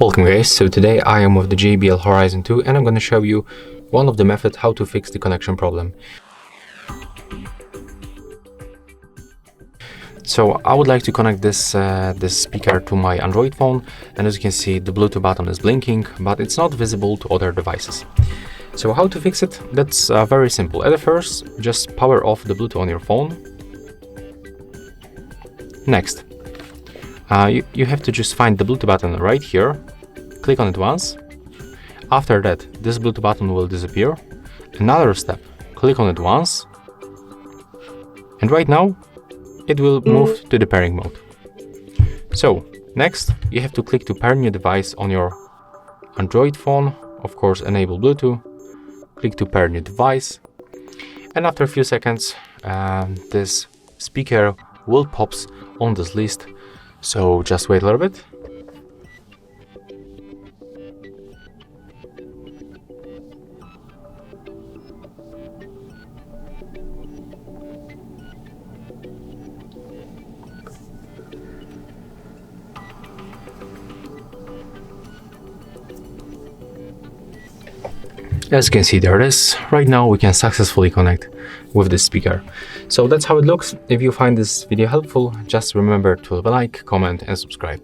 Welcome guys, so today I am with the JBL Horizon 2 and I'm going to show you one of the methods how to fix the connection problem. So I would like to connect this speaker to my Android phone, and as you can see the Bluetooth button is blinking, but it's not visible to other devices. So how to fix it? That's very simple. At first, just power off the Bluetooth on your phone. Next, you have to just find the Bluetooth button right here, click on it once. After that, this Bluetooth button will disappear. Another step, click on it once, and right now it will move to the pairing mode. So next, you have to click to pair new device on your Android phone, of course enable Bluetooth, click to pair new device, and after a few seconds this speaker will pops on this list. So just wait a little bit. As you can see, there it is. Right now we can successfully connect with this speaker. So that's how it looks. If you find this video helpful, just remember to leave a like, comment and subscribe.